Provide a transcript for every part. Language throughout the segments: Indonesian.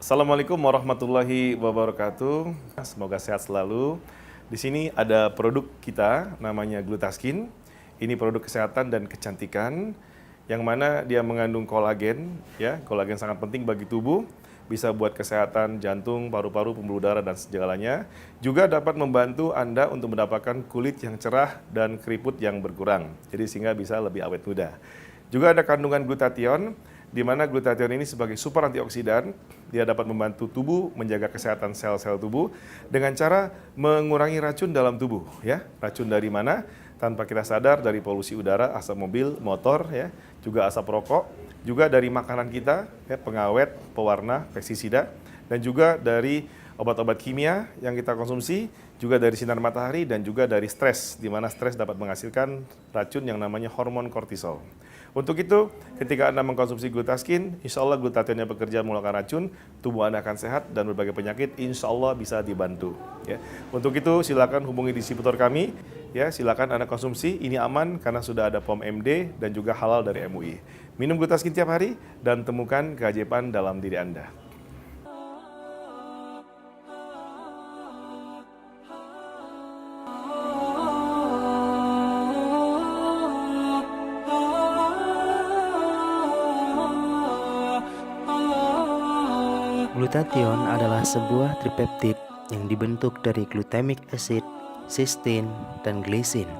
Assalamualaikum warahmatullahi wabarakatuh. Semoga sehat selalu. Di sini ada produk kita namanya Glutaskin. Ini produk kesehatan dan kecantikan yang mana dia mengandung kolagen, ya. Kolagen sangat penting bagi tubuh, bisa buat kesehatan jantung, paru-paru, pembuluh darah dan segalanya. Juga dapat membantu Anda untuk mendapatkan kulit yang cerah dan keriput yang berkurang. Jadi sehingga bisa lebih awet muda. Juga ada kandungan glutathione, di mana glutathione ini sebagai super antioksidan, dia dapat membantu tubuh menjaga kesehatan sel-sel tubuh dengan cara mengurangi racun dalam tubuh, ya. Racun dari mana? Tanpa kita sadar, dari polusi udara, asap mobil, motor, ya, juga asap rokok, juga dari makanan kita, ya, pengawet, pewarna, pestisida, dan juga dari obat-obat kimia yang kita konsumsi, juga dari sinar matahari dan juga dari stres, di mana stres dapat menghasilkan racun yang namanya hormon kortisol. Untuk itu, ketika Anda mengkonsumsi Glutaskin, insya Allah glutathione bekerja mengeluarkan racun, tubuh Anda akan sehat dan berbagai penyakit insya Allah bisa dibantu. Ya. Untuk itu, silakan hubungi distributor kami. Ya, silakan Anda konsumsi. Ini aman karena sudah ada POM MD dan juga halal dari MUI. Minum Glutaskin tiap hari dan temukan keajaiban dalam diri Anda. Glutathione adalah sebuah tripeptid yang dibentuk dari glutamic acid, cysteine, dan glycine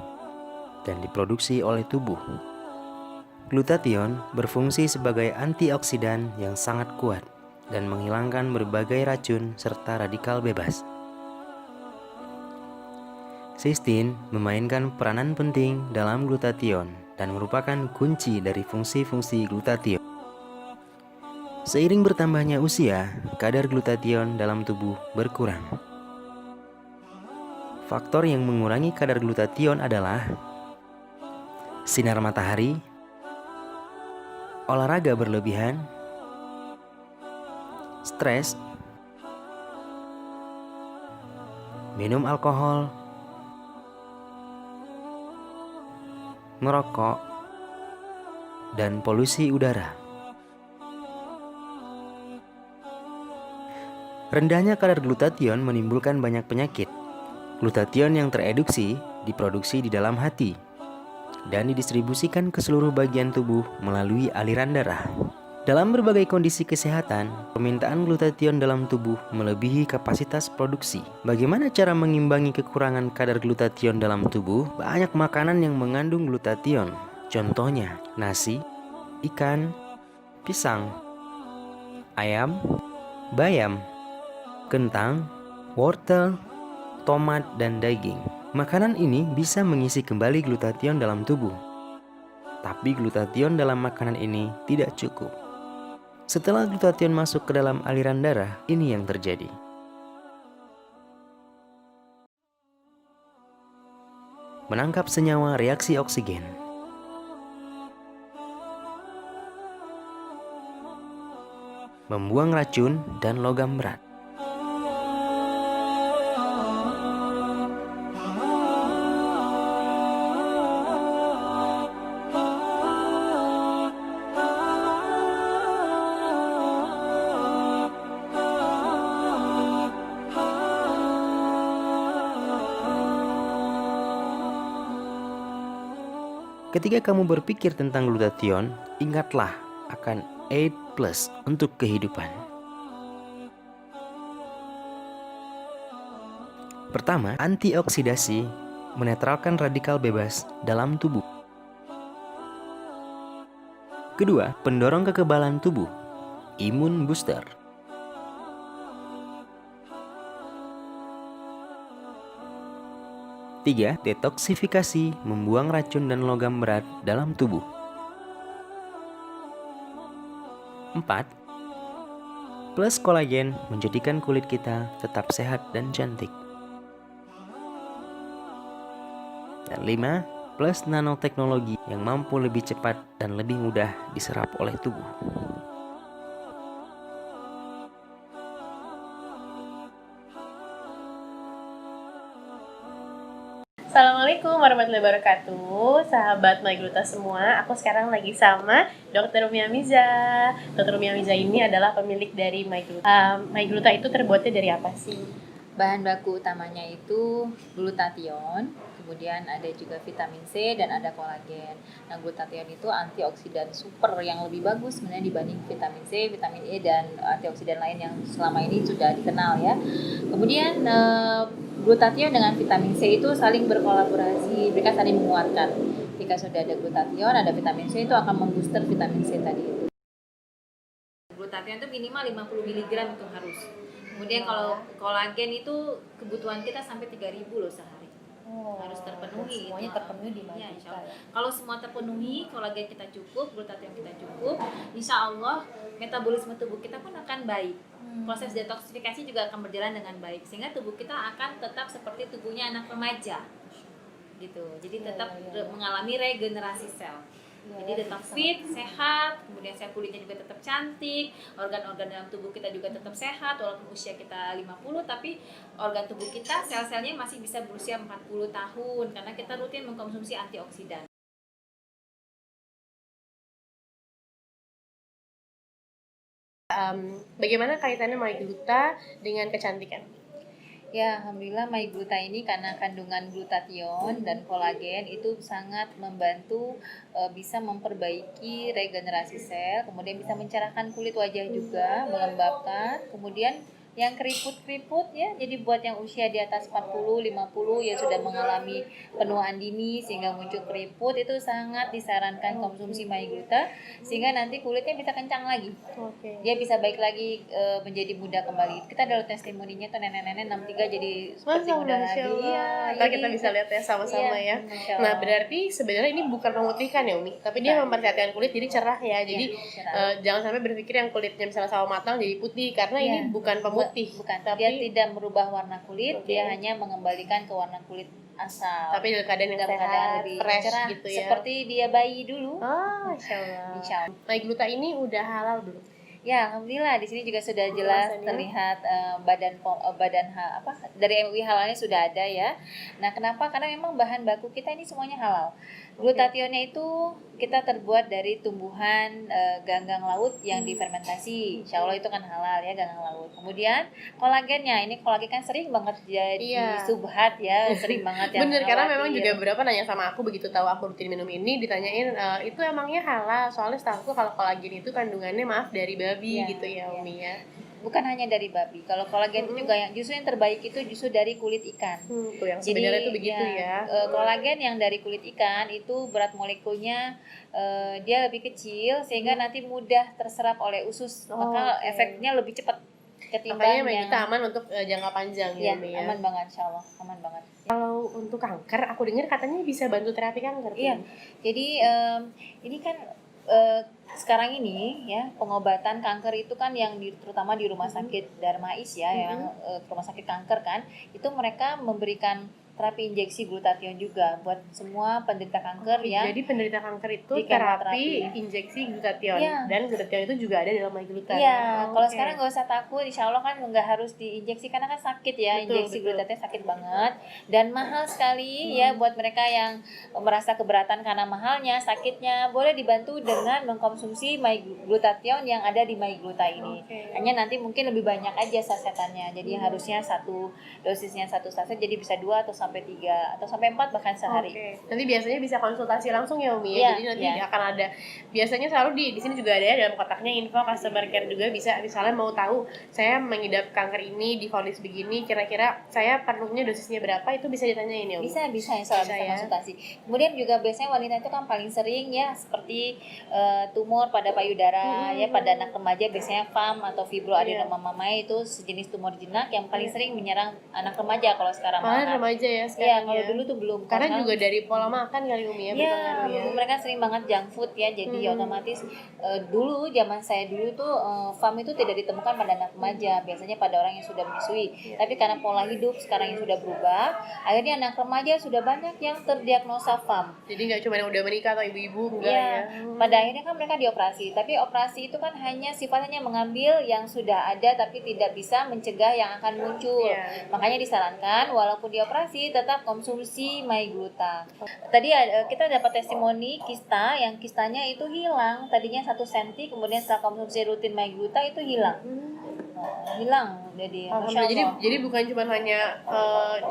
dan diproduksi oleh tubuh. Glutathione berfungsi sebagai antioksidan yang sangat kuat dan menghilangkan berbagai racun serta radikal bebas. Cysteine memainkan peranan penting dalam glutathione dan merupakan kunci dari fungsi-fungsi glutathione. Seiring bertambahnya usia, kadar glutathione dalam tubuh berkurang. Faktor yang mengurangi kadar glutathione adalah sinar matahari, olahraga berlebihan, stres, minum alkohol, merokok, dan polusi udara. Rendahnya kadar glutathione menimbulkan banyak penyakit. Glutathione yang tereduksi diproduksi di dalam hati dan didistribusikan ke seluruh bagian tubuh melalui aliran darah. Dalam berbagai kondisi kesehatan, permintaan glutathione dalam tubuh melebihi kapasitas produksi. Bagaimana cara mengimbangi kekurangan kadar glutathione dalam tubuh? Banyak makanan yang mengandung glutathione. Contohnya, nasi, ikan, pisang, ayam, bayam, kentang, wortel, tomat, dan daging. Makanan ini bisa mengisi kembali glutathione dalam tubuh. Tapi glutathione dalam makanan ini tidak cukup. Setelah glutathione masuk ke dalam aliran darah, ini yang terjadi. Menangkap senyawa reaksi oksigen. Membuang racun dan logam berat. Ketika kamu berpikir tentang glutathione, ingatlah akan 8+ untuk kehidupan. Pertama, antioksidasi menetralkan radikal bebas dalam tubuh. Kedua, pendorong kekebalan tubuh, imun booster. Tiga, detoksifikasi membuang racun dan logam berat dalam tubuh. 4. Plus kolagen menjadikan kulit kita tetap sehat dan cantik. Dan 5. Plus nanoteknologi yang mampu lebih cepat dan lebih mudah diserap oleh tubuh. Assalamualaikum Assalamualaikum warahmatullahi wabarakatuh, sahabat MyGluta semua. Aku sekarang lagi sama Dr. Umi Amiza. Dr. Umi Amiza ini adalah pemilik dari MyGluta. MyGluta itu terbuatnya dari apa sih? Bahan baku utamanya itu glutathione, kemudian ada juga vitamin C dan ada kolagen. Nah, glutathione itu antioksidan super yang lebih bagus sebenarnya dibanding vitamin C, vitamin E dan antioksidan lain yang selama ini sudah dikenal ya. Kemudian glutathione dengan vitamin C itu saling berkolaborasi, mereka saling menguatkan. Jika sudah ada glutathione, ada vitamin C itu akan membooster vitamin C tadi itu. Glutathione itu minimal 50 mg itu harus. Kemudian kalau kolagen itu kebutuhan kita sampai 3.000 loh sehari. Harus terpenuhi. Semuanya terpenuhi di Iya, MyGluta ya. Kalau semua terpenuhi, kolagen kita cukup, glutathione kita cukup, insya Allah metabolisme tubuh kita pun akan baik. Proses detoksifikasi juga akan berjalan dengan baik, sehingga tubuh kita akan tetap seperti tubuhnya anak remaja. Gitu. Jadi tetap mengalami regenerasi sel. Jadi tetap fit, sehat, kemudian sel kulitnya juga tetap cantik, organ-organ dalam tubuh kita juga tetap sehat, walaupun usia kita 50, tapi organ tubuh kita, sel-selnya masih bisa berusia 40 tahun, karena kita rutin mengkonsumsi antioksidan. Bagaimana kaitannya MyGluta dengan kecantikan? Ya, alhamdulillah MyGluta ini karena kandungan glutathione dan kolagen itu sangat membantu bisa memperbaiki regenerasi sel, kemudian bisa mencerahkan kulit wajah juga, melembabkan, kemudian yang keriput-keriput ya, jadi buat yang usia di atas 40, 50 yang sudah mengalami penuaan dini sehingga muncul keriput, itu sangat disarankan konsumsi MyGluta sehingga nanti kulitnya bisa kencang lagi. Dia bisa baik lagi menjadi muda kembali. Kita ada testimoninya tuh nenek-nenek 63 jadi seperti muda lagi. Iya, Ntar kita bisa lihat ya sama-sama iya, ya. Masya Allah. Nah, berarti sebenarnya ini bukan memutihkan ya Umi, tapi dia memperlihatkan kulit jadi cerah ya. Jadi cerah. jangan sampai berpikir yang kulitnya misalnya sawo matang jadi putih, karena ini Iya. bukan pemutih. Bukan, tapi dia tidak merubah warna kulit, Oke. dia hanya mengembalikan ke warna kulit asal. tapi dalam keadaan yang dalam keadaan sehat, lebih fresh cerah, gitu ya. seperti dia bayi dulu. Insya Allah. Insya Allah. MyGluta ini udah halal belum? Ya, alhamdulillah di sini juga sudah jelas Kemasannya. terlihat dari MUI halalnya sudah ada ya. Nah, kenapa? Karena memang bahan baku kita ini semuanya halal. Glutathione itu kita terbuat dari tumbuhan ganggang laut yang difermentasi. Insya Allah itu kan halal ya, ganggang laut. Kemudian kolagennya, ini kolagen kan sering banget jadi Iya. subhat ya, sering banget yang Bener, karena memang khawatir. juga beberapa nanya sama aku begitu tahu aku rutin minum ini, ditanyain itu emangnya halal, soalnya setahu kalau kolagen itu kandungannya maaf dari babi Iya, gitu ya iya. Umi ya. Bukan hanya dari babi. Kalau kolagen itu juga yang justru yang terbaik itu justru dari kulit ikan. Tuh yang sebenarnya itu begitu ya. Kolagen yang dari kulit ikan itu berat molekulnya dia lebih kecil sehingga nanti mudah terserap oleh usus, maka Oke. efeknya lebih cepat Makanya ketimbang MyGluta aman untuk jangka panjang ya ya, Umi ya. aman banget insyaallah, aman banget. Kalau untuk kanker, aku dengar katanya bisa bantu terapi kanker. Iya. Jadi ini kan sekarang ini ya pengobatan kanker itu kan yang terutama di rumah sakit Darmais ya, yang rumah sakit kanker kan, itu mereka memberikan terapi injeksi glutathione juga buat semua penderita kanker ya. Jadi penderita kanker itu Di terapi kemoterapi. injeksi glutathione Iya. dan glutathione itu juga ada dalam MyGluta. Iya, kalau Oke. sekarang nggak usah takut, insya Allah kan nggak harus diinjeksi karena kan sakit ya, Betul, injeksi betul. glutathione sakit banget dan mahal sekali ya buat mereka yang merasa keberatan karena mahalnya, sakitnya, boleh dibantu dengan mengkonsumsi MyGlutathione yang ada di MyGluta ini. Oke. Hanya nanti mungkin lebih banyak aja sasetannya, jadi harusnya dosisnya satu saset jadi bisa 2 atau sampai 3 atau sampai 4 bahkan sehari. Oke. Nanti biasanya bisa konsultasi langsung ya Umi Iya, ya. Jadi nanti iya. akan ada, biasanya selalu di sini juga ada ya dalam kotaknya info customer care juga, bisa misalnya mau tahu saya mengidap kanker ini divonis begini, kira-kira saya perlunya dosisnya berapa, itu bisa ditanyain ya Umi. Bisa insya Allah Bisa bisa ya. konsultasi. Kemudian juga biasanya wanita itu kan paling sering ya seperti tumor pada payudara ya, pada anak remaja biasanya FAM atau fibroadenoma mamae itu sejenis tumor jinak yang paling sering menyerang anak remaja kalau sekarang. Malah malah. remaja ya Iya, sekarang kalau ya. dulu tuh belum. Karena Sekarang- juga dari pola makan kali Umi ya, Iya, berpengaruh ya. mereka sering banget junk food ya, jadi otomatis dulu zaman saya dulu tuh FAM itu tidak ditemukan pada anak remaja, biasanya pada orang yang sudah menyusui. Tapi karena pola hidup sekarang yang sudah berubah, akhirnya anak remaja sudah banyak yang terdiagnosa FAM. Jadi nggak cuma yang udah menikah atau ibu-ibu, enggak Iya, ya. pada akhirnya kan mereka dioperasi, tapi operasi itu kan hanya sifatnya mengambil yang sudah ada tapi tidak bisa mencegah yang akan muncul. Iya. Makanya disarankan walaupun dioperasi masih tetap konsumsi MyGluta. Tadi kita dapat testimoni kista, yang kistanya itu hilang. Tadinya 1 senti, kemudian setelah konsumsi rutin MyGluta itu hilang. Hilang. Jadi Masya Alhamdulillah. Allah. Jadi bukan cuma hanya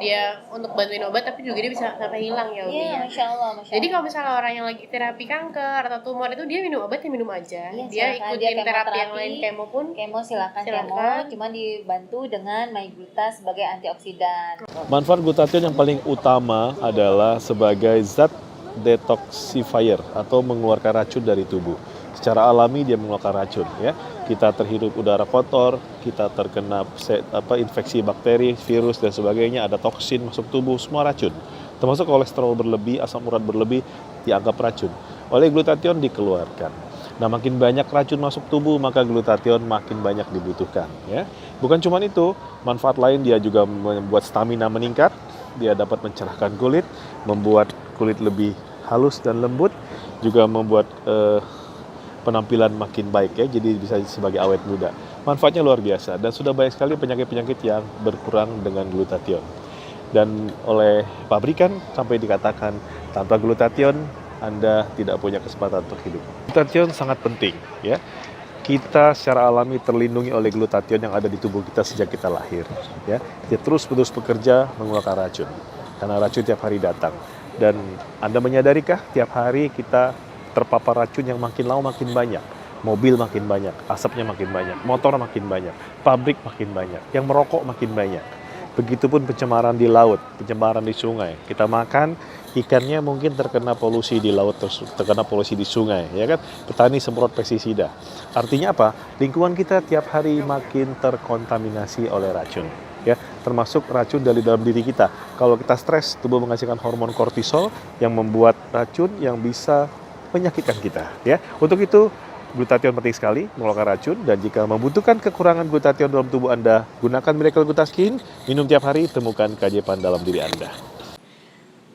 dia untuk bantuin obat, tapi juga dia bisa sampai hilang ya Umi Iya, ya. Masya Allah, Masya Jadi Allah. kalau misalnya orang yang lagi terapi kanker atau tumor itu dia minum obat ya minum aja. Iya, Dia silakan. ikutin Dia terapi yang kemoterapi. lain, kemo pun Kemo silakan Silakan. kemo, cuma dibantu dengan MyGluta sebagai antioksidan. Manfaat glutathione yang paling utama adalah sebagai zat detoxifier atau mengeluarkan racun dari tubuh. Secara alami dia mengeluarkan racun ya. Kita terhirup udara kotor, kita terkena infeksi bakteri, virus dan sebagainya, ada toksin masuk tubuh, semua racun. Termasuk kolesterol berlebih, asam urat berlebih dianggap racun. Oleh glutathione dikeluarkan. Nah, makin banyak racun masuk tubuh, maka glutathione makin banyak dibutuhkan ya. Bukan cuma itu, manfaat lain dia juga membuat stamina meningkat, dia dapat mencerahkan kulit, membuat kulit lebih halus dan lembut, juga membuat penampilan makin baik ya, jadi bisa sebagai awet muda. Manfaatnya luar biasa dan sudah banyak sekali penyakit-penyakit yang berkurang dengan glutathione. Dan oleh pabrikan sampai dikatakan tanpa glutathione Anda tidak punya kesempatan untuk hidup. Glutathione sangat penting ya. Kita secara alami terlindungi oleh glutathione yang ada di tubuh kita sejak kita lahir ya. Dia terus-menerus bekerja mengeluarkan racun. Karena racun tiap hari datang. Dan Anda menyadarikah tiap hari kita terpapar racun yang makin lama makin banyak. Mobil makin banyak, asapnya makin banyak, motor makin banyak, pabrik makin banyak, yang merokok makin banyak. Begitupun pencemaran di laut, pencemaran di sungai. Kita makan, ikannya mungkin terkena polusi di laut, terkena polusi di sungai, ya kan? Petani semprot pestisida. Artinya apa? Lingkungan kita tiap hari makin terkontaminasi oleh racun. Ya, termasuk racun dari dalam diri kita. Kalau kita stres, tubuh menghasilkan hormon kortisol yang membuat racun yang bisa menyakitkan kita ya. Untuk itu glutathione penting sekali mengeluarkan racun, dan jika membutuhkan kekurangan glutathione dalam tubuh Anda, gunakan Miracle Glutaskin, minum tiap hari, temukan keajaiban dalam diri Anda.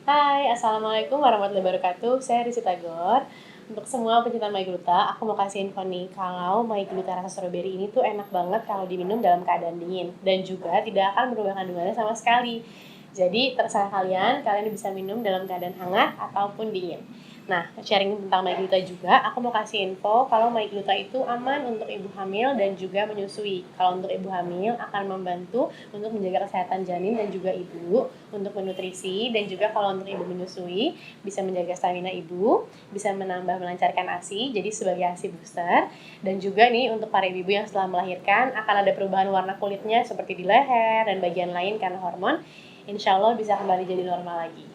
Hai, Assalamualaikum warahmatullahi wabarakatuh. Saya Risi Tagor. Untuk semua pecinta MyGluta, aku mau kasih info nih kalau MyGluta rasa strawberry ini tuh enak banget kalau diminum dalam keadaan dingin, dan juga tidak akan berubah kandungannya sama sekali. Jadi terserah kalian bisa minum dalam keadaan hangat ataupun dingin. Nah, sharing tentang MyGluta juga, aku mau kasih info kalau MyGluta itu aman untuk ibu hamil dan juga menyusui. Kalau untuk ibu hamil akan membantu untuk menjaga kesehatan janin dan juga ibu, untuk menutrisi, dan juga kalau untuk ibu menyusui bisa menjaga stamina ibu, bisa melancarkan ASI, jadi sebagai ASI booster. Dan juga nih untuk para ibu yang setelah melahirkan akan ada perubahan warna kulitnya seperti di leher dan bagian lain karena hormon. Insya Allah bisa kembali jadi normal lagi.